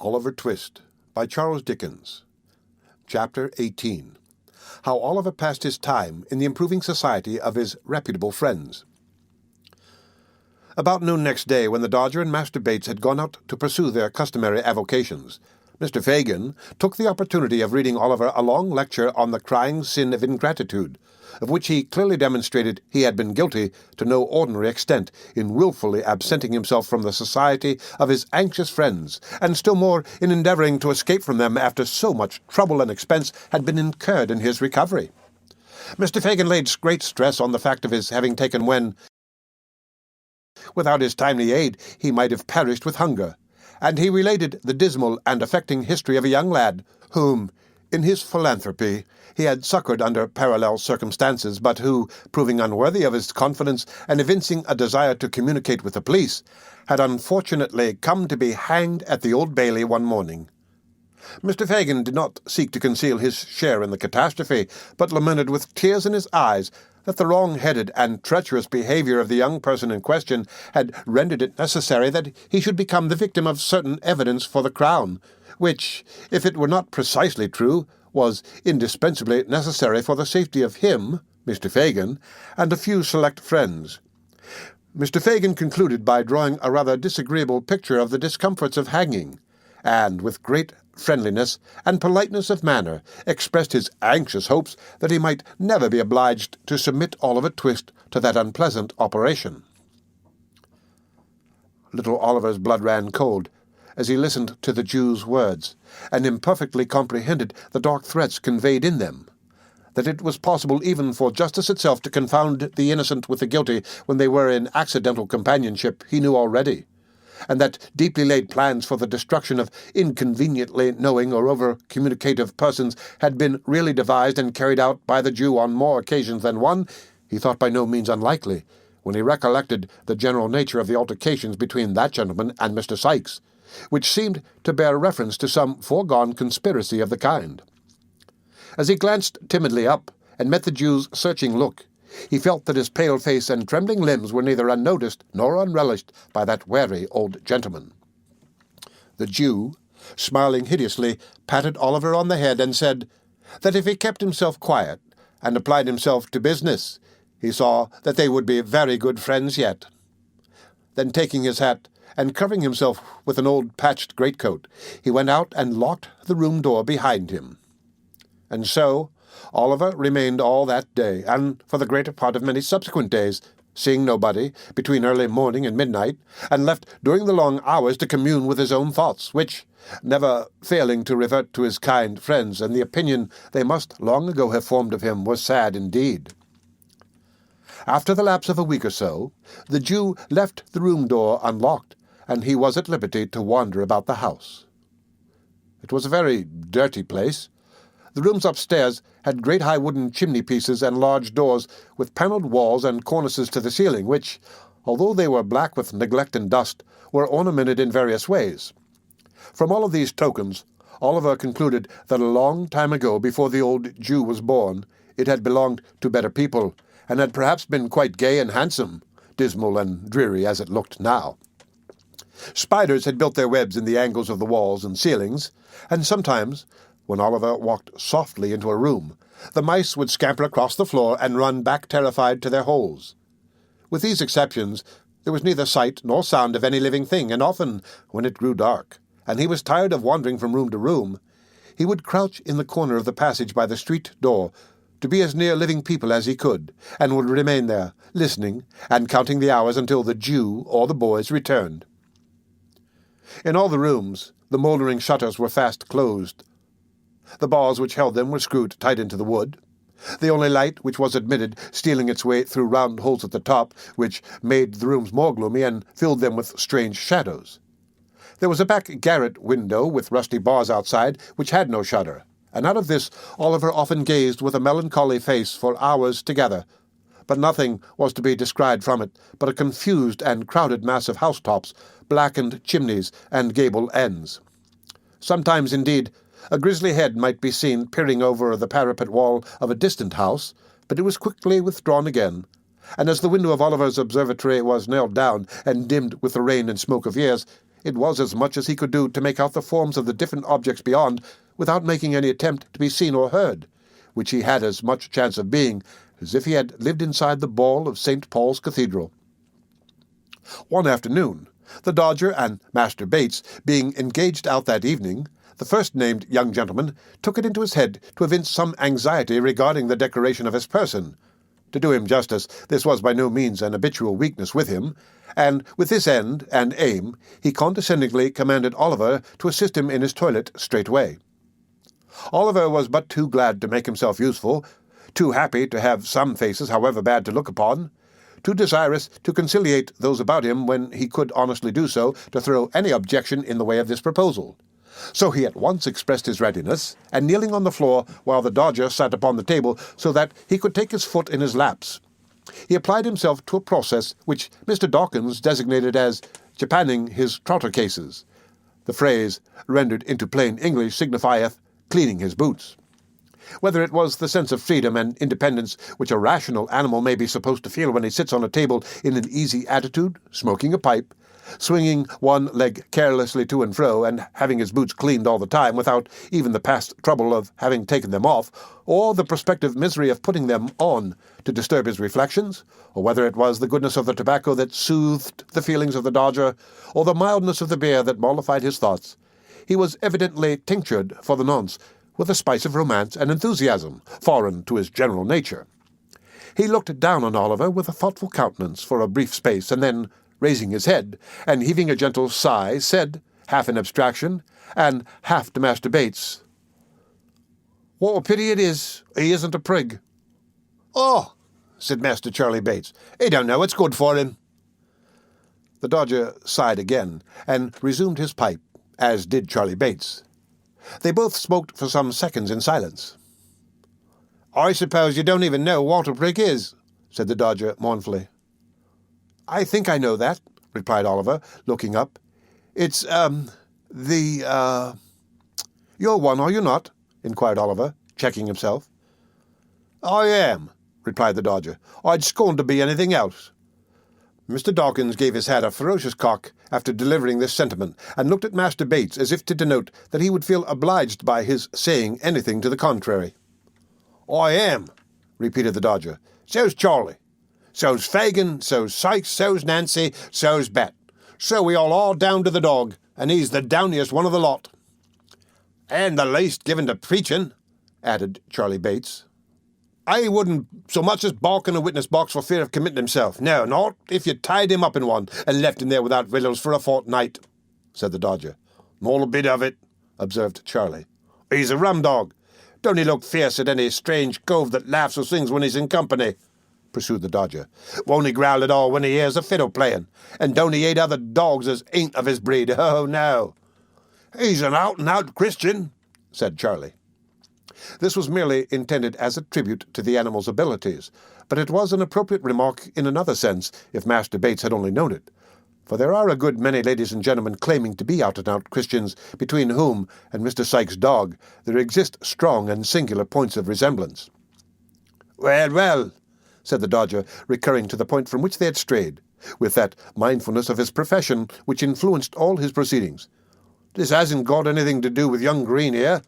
Oliver Twist by Charles Dickens. Chapter 18. How Oliver passed his time in the improving society of his reputable friends. About noon next day, when the Dodger and Master Bates had gone out to pursue their customary avocations, Mr. Fagin took the opportunity of reading Oliver a long lecture on the crying sin of ingratitude, of which he clearly demonstrated he had been guilty to no ordinary extent in wilfully absenting himself from the society of his anxious friends, and still more in endeavouring to escape from them after so much trouble and expense had been incurred in his recovery. Mr. Fagin laid great stress on the fact of his having taken when, without his timely aid, he might have perished with hunger, and he related the dismal and affecting history of a young lad whom, in his philanthropy, he had succoured under parallel circumstances, but who, proving unworthy of his confidence and evincing a desire to communicate with the police, had unfortunately come to be hanged at the Old Bailey one morning. Mr. Fagin did not seek to conceal his share in the catastrophe, but lamented with tears in his eyes that the wrong-headed and treacherous behaviour of the young person in question had rendered it necessary that he should become the victim of certain evidence for the Crown, which, if it were not precisely true, was indispensably necessary for the safety of him, Mr. Fagin, and a few select friends. Mr. Fagin concluded by drawing a rather disagreeable picture of the discomforts of hanging, and, with great friendliness and politeness of manner, expressed his anxious hopes that he might never be obliged to submit Oliver Twist to that unpleasant operation. Little Oliver's blood ran cold as he listened to the Jew's words, and imperfectly comprehended the dark threats conveyed in them. That it was possible even for justice itself to confound the innocent with the guilty when they were in accidental companionship he knew already, and that deeply laid plans for the destruction of inconveniently knowing or over-communicative persons had been really devised and carried out by the Jew on more occasions than one, he thought by no means unlikely, when he recollected the general nature of the altercations between that gentleman and Mr. Sikes, which seemed to bear reference to some foregone conspiracy of the kind. As he glanced timidly up and met the Jew's searching look, he felt that his pale face and trembling limbs were neither unnoticed nor unrelished by that wary old gentleman. The Jew, smiling hideously, patted Oliver on the head and said that if he kept himself quiet and applied himself to business, he saw that they would be very good friends yet. Then, taking his hat and covering himself with an old patched greatcoat, he went out and locked the room door behind him. And so Oliver remained all that day, and for the greater part of many subsequent days, seeing nobody between early morning and midnight, and left during the long hours to commune with his own thoughts, which, never failing to revert to his kind friends and the opinion they must long ago have formed of him, was sad indeed. After the lapse of a week or so, the Jew left the room door unlocked, and he was at liberty to wander about the house. It was a very dirty place. The rooms upstairs had great high wooden chimney-pieces and large doors with panelled walls and cornices to the ceiling, which, although they were black with neglect and dust, were ornamented in various ways. From all of these tokens, Oliver concluded that a long time ago, before the old Jew was born, it had belonged to better people, and had perhaps been quite gay and handsome, dismal and dreary as it looked now. Spiders had built their webs in the angles of the walls and ceilings, and sometimes, when Oliver walked softly into a room, the mice would scamper across the floor and run back terrified to their holes. With these exceptions, there was neither sight nor sound of any living thing, and often, when it grew dark, and he was tired of wandering from room to room, he would crouch in the corner of the passage by the street door to be as near living people as he could, and would remain there, listening and counting the hours until the Jew or the boys returned. In all the rooms, the mouldering shutters were fast closed. The bars which held them were screwed tight into the wood, the only light which was admitted stealing its way through round holes at the top, which made the rooms more gloomy and filled them with strange shadows. There was a back garret window with rusty bars outside, which had no shutter, and out of this Oliver often gazed with a melancholy face for hours together, but nothing was to be descried from it but a confused and crowded mass of housetops, blackened chimneys, and gable ends. Sometimes, indeed, a grisly head might be seen peering over the parapet wall of a distant house, but it was quickly withdrawn again, and as the window of Oliver's observatory was nailed down and dimmed with the rain and smoke of years, It was as much as he could do to make out the forms of the different objects beyond, without making any attempt to be seen or heard, which he had as much chance of being as if he had lived inside the ball of St. Paul's Cathedral. One afternoon, the Dodger and Master Bates being engaged out that evening, the first-named young gentleman took it into his head to evince some anxiety regarding the decoration of his person. To do him justice, this was by no means an habitual weakness with him, and with this end and aim he condescendingly commanded Oliver to assist him in his toilet straightway. Oliver was but too glad to make himself useful, too happy to have some faces, however bad to look upon, too desirous to conciliate those about him when he could honestly do so, to throw any objection in the way of this proposal. So he at once expressed his readiness, and kneeling on the floor while the Dodger sat upon the table so that he could take his foot in his laps, he applied himself to a process which Mr. Dawkins designated as japanning his trotter cases. The phrase, rendered into plain English, signifieth cleaning his boots. Whether it was the sense of freedom and independence which a rational animal may be supposed to feel when he sits on a table in an easy attitude, smoking a pipe, swinging one leg carelessly to and fro, and having his boots cleaned all the time without even the past trouble of having taken them off, or the prospective misery of putting them on to disturb his reflections, or whether it was the goodness of the tobacco that soothed the feelings of the Dodger, or the mildness of the beer that mollified his thoughts, he was evidently tinctured for the nonce with a spice of romance and enthusiasm, foreign to his general nature. He looked down on Oliver with a thoughtful countenance for a brief space, and then, raising his head, and heaving a gentle sigh, said, half in abstraction, and half to Master Bates, "What a pity it is he isn't a prig." "Oh," said Master Charlie Bates, "he don't know what's good for him." The Dodger sighed again, and resumed his pipe, as did Charlie Bates. They both smoked for some seconds in silence. "I suppose you don't even know what a prig is," said the Dodger mournfully. "I think I know that," replied Oliver, looking up. "It's, You're one, are you not?" inquired Oliver, checking himself. "I am," replied the Dodger. "I'd scorn to be anything else." Mr. Dawkins gave his hat a ferocious cock after delivering this sentiment, and looked at Master Bates as if to denote that he would feel obliged by his saying anything to the contrary. "I am," repeated the Dodger. "So's Charlie. So's Fagin, so's Sykes, so's Nancy, so's Bet. So we all are down to the dog, and he's the downiest one of the lot." "And the least given to preaching," added Charlie Bates. "I wouldn't so much as balk in a witness box for fear of committing himself. No, not if you tied him up in one and left him there without victuals for a fortnight," said the Dodger. "Not a bit of it," observed Charlie. "He's a rum dog. Don't he look fierce at any strange cove that laughs or sings when he's in company?" pursued the Dodger. "Won't he growl at all when he hears a fiddle playing? And don't he hate other dogs as ain't of his breed? Oh, no." "He's an out-and-out Christian," said Charlie. This was merely intended as a tribute to the animal's abilities, but it was an appropriate remark in another sense, if Master Bates had only known it. For there are a good many ladies and gentlemen claiming to be out-and-out Christians, between whom and Mr. Sykes' dog there exist strong and singular points of resemblance. "Well, well," said the Dodger, recurring to the point from which they had strayed, with that mindfulness of his profession which influenced all his proceedings. "This hasn't got anything to do with young Green here."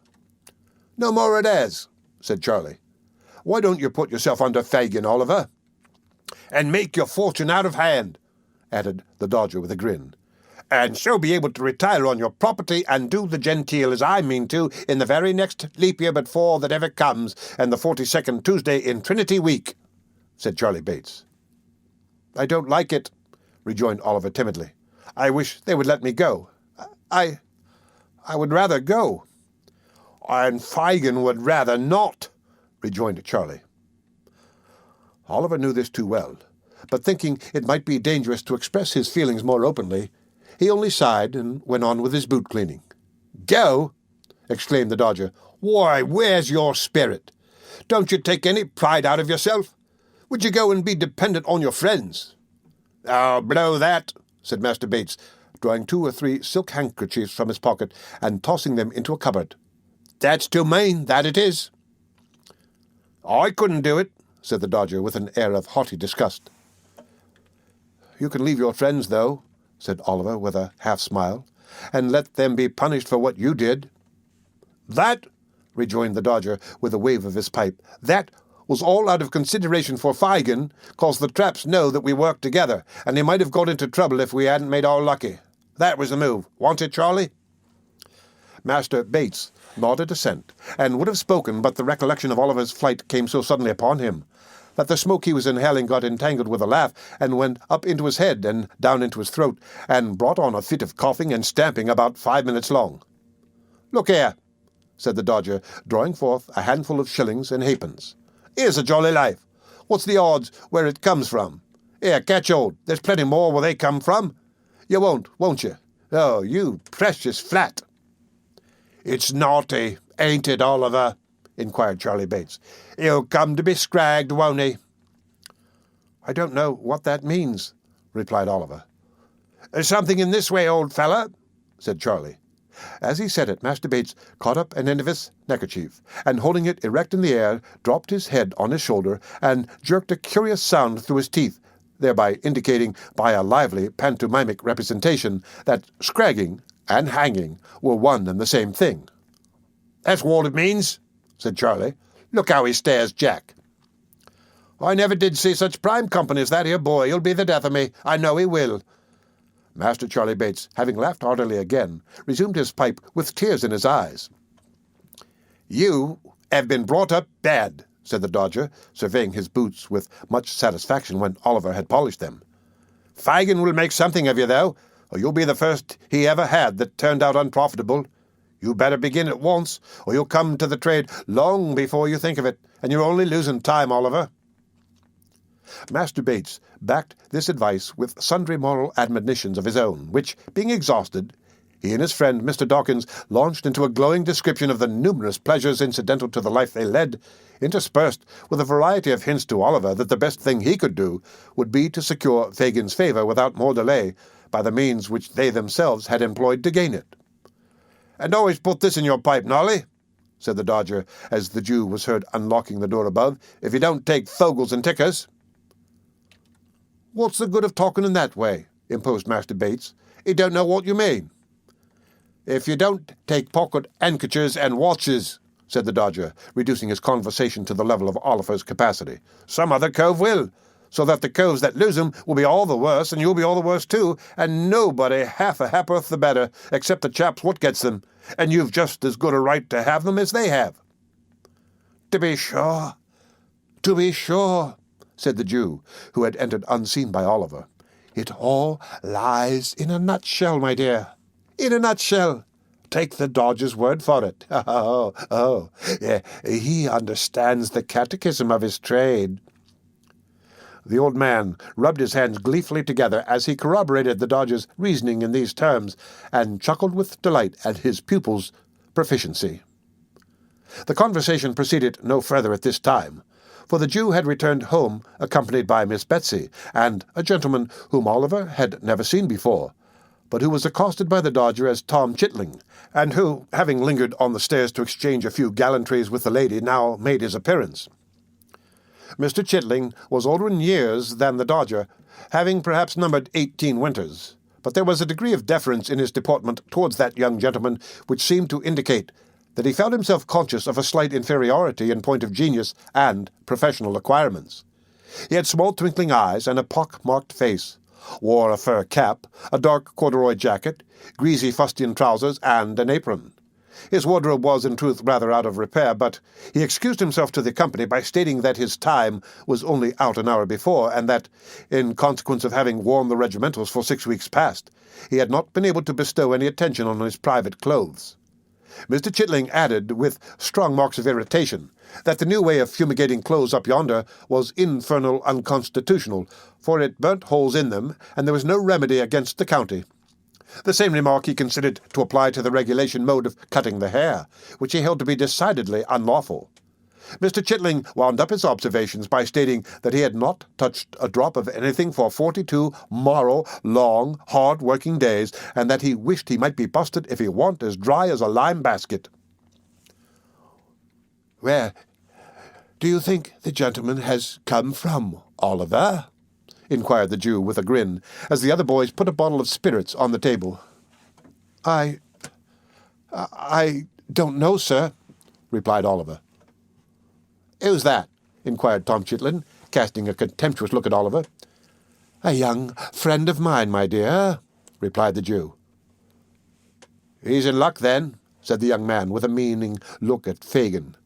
"No more it has," said Charlie. "Why don't you put yourself under Fagin, Oliver?" "And make your fortune out of hand," added the Dodger with a grin. "And so be able to retire on your property and do the genteel as I mean to in the very next leap year but 4 that ever comes, and the 42nd Tuesday in Trinity week," said Charlie Bates. "I don't like it," rejoined Oliver timidly. "I wish they would let me go. I would rather go." "And Fagin would rather not," rejoined Charlie. Oliver knew this too well, but thinking it might be dangerous to express his feelings more openly, he only sighed and went on with his boot-cleaning. "Go!" exclaimed the Dodger. "Why, where's your spirit? Don't you take any pride out of yourself? Would you go and be dependent on your friends?" "Oh, blow that," said Master Bates, drawing 2 or 3 silk handkerchiefs from his pocket and tossing them into a cupboard. "That's too mean, that it is." "I couldn't do it," said the Dodger with an air of haughty disgust. "You can leave your friends, though," said Oliver with a half-smile, "and let them be punished for what you did." "That," rejoined the Dodger with a wave of his pipe, "that was all out of consideration for Fagin, 'cause the traps know that we work together, and they might have got into trouble if we hadn't made our lucky. That was the move, wasn't it, Charlie?" Master Bates nodded assent, and would have spoken, but the recollection of Oliver's flight came so suddenly upon him that the smoke he was inhaling got entangled with a laugh, and went up into his head and down into his throat, and brought on a fit of coughing and stamping about 5 minutes long. "Look here," said the Dodger, drawing forth a handful of shillings and halfpence. "Here's a jolly life. What's the odds where it comes from? Here, catch hold. There's plenty more where they come from. You won't you? Oh, you precious flat." "It's naughty, ain't it, Oliver?" inquired Charlie Bates. "He'll come to be scragged, won't he?" "I don't know what that means," replied Oliver. "There's something in this way, old fella," said Charlie. As he said it, Master Bates caught up an end of his neckerchief, and holding it erect in the air, dropped his head on his shoulder, and jerked a curious sound through his teeth, thereby indicating by a lively pantomimic representation that scragging and hanging were one and the same thing. "That's what it means," said Charlie. "Look how he stares, Jack." "I never did see such prime company as that here boy. He'll be the death of me. I know he will." Master Charlie Bates, having laughed heartily again, resumed his pipe with tears in his eyes. "You have been brought up bad," said the Dodger, surveying his boots with much satisfaction when Oliver had polished them. "Fagin will make something of you, though, or you'll be the first he ever had that turned out unprofitable. You better begin at once, or you'll come to the trade long before you think of it, and you're only losing time, Oliver." Master Bates backed this advice with sundry moral admonitions of his own, which, being exhausted, he and his friend Mr. Dawkins launched into a glowing description of the numerous pleasures incidental to the life they led, interspersed with a variety of hints to Oliver that the best thing he could do would be to secure Fagin's favour without more delay by the means which they themselves had employed to gain it. "And always put this in your pipe, Nolly," said the Dodger, as the Jew was heard unlocking the door above, "if you don't take fogels and tickers." "What's the good of talking in that way?" imposed Master Bates. "He don't know what you mean." "If you don't take pocket handkerchers and watches," said the Dodger, reducing his conversation to the level of Oliver's capacity, "some other cove will, so that the coves that lose 'em will be all the worse, and you'll be all the worse too, and nobody half a ha'porth the better, except the chaps what gets them, and you've just as good a right to have them as they have." To be sure," said the Jew, who had entered unseen by Oliver. "It all lies in a nutshell, my dear. In a nutshell. Take the Dodger's word for it. Yeah, he understands the catechism of his trade." The old man rubbed his hands gleefully together as he corroborated the Dodger's reasoning in these terms, and chuckled with delight at his pupil's proficiency. The conversation proceeded no further at this time, for the Jew had returned home accompanied by Miss Betsy and a gentleman whom Oliver had never seen before, but who was accosted by the Dodger as Tom Chitling, and who, having lingered on the stairs to exchange a few gallantries with the lady, now made his appearance. Mr. Chitling was older in years than the Dodger, having perhaps numbered 18 winters, but there was a degree of deference in his deportment towards that young gentleman which seemed to indicate that he felt himself conscious of a slight inferiority in point of genius and professional acquirements. He had small twinkling eyes and a pock-marked face, wore a fur cap, a dark corduroy jacket, greasy fustian trousers, and an apron. His wardrobe was, in truth, rather out of repair, but he excused himself to the company by stating that his time was only out an hour before, and that, in consequence of having worn the regimentals for 6 weeks past, he had not been able to bestow any attention on his private clothes. Mr. Chitling added, with strong marks of irritation, that the new way of fumigating clothes up yonder was infernal unconstitutional, for it burnt holes in them, and there was no remedy against the county. The same remark he considered to apply to the regulation mode of cutting the hair, which he held to be decidedly unlawful. Mr. Chitling wound up his observations by stating that he had not touched a drop of anything for 42 moral, long, hard-working days, and that he wished he might be busted if he warn't as dry as a lime basket. "Where do you think the gentleman has come from, Oliver?" inquired the Jew with a grin, as the other boys put a bottle of spirits on the table. I don't know, sir," replied Oliver. "Who's that?" inquired Tom Chitlin, casting a contemptuous look at Oliver. "A young friend of mine, my dear," replied the Jew. "He's in luck, then," said the young man, with a meaning look at Fagin.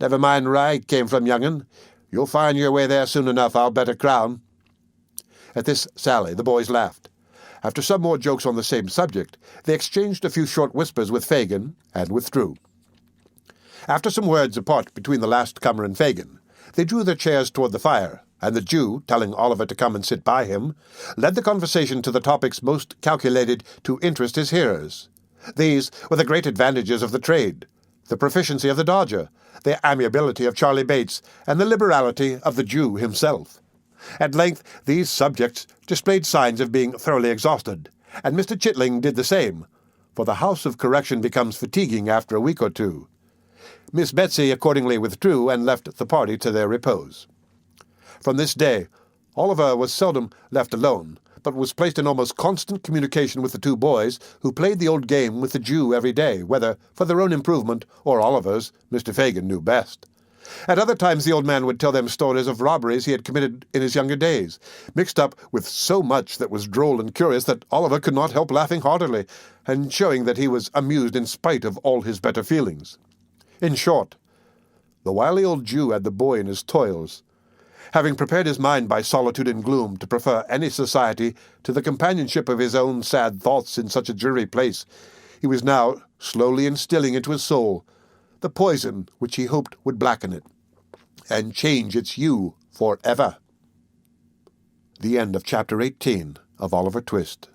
"Never mind where I came from, young'un. You'll find your way there soon enough, I'll bet a crown." At this sally the boys laughed. After some more jokes on the same subject, they exchanged a few short whispers with Fagin, and withdrew. After some words apart between the last comer and Fagin, they drew their chairs toward the fire, and the Jew, telling Oliver to come and sit by him, led the conversation to the topics most calculated to interest his hearers. These were the great advantages of the trade, the proficiency of the Dodger, the amiability of Charlie Bates, and the liberality of the Jew himself. At length these subjects displayed signs of being thoroughly exhausted, and Mr. Chitling did the same, for the house of correction becomes fatiguing after a week or two. Miss Betsy accordingly withdrew and left the party to their repose. From this day, Oliver was seldom left alone, but was placed in almost constant communication with the two boys, who played the old game with the Jew every day, whether for their own improvement or Oliver's. Mr. Fagin knew best. At other times the old man would tell them stories of robberies he had committed in his younger days, mixed up with so much that was droll and curious that Oliver could not help laughing heartily, and showing that he was amused in spite of all his better feelings. In short, the wily old Jew had the boy in his toils. Having prepared his mind by solitude and gloom to prefer any society to the companionship of his own sad thoughts in such a dreary place, he was now slowly instilling into his soul the poison which he hoped would blacken it, and change its hue for ever. The end of Chapter 18 of Oliver Twist.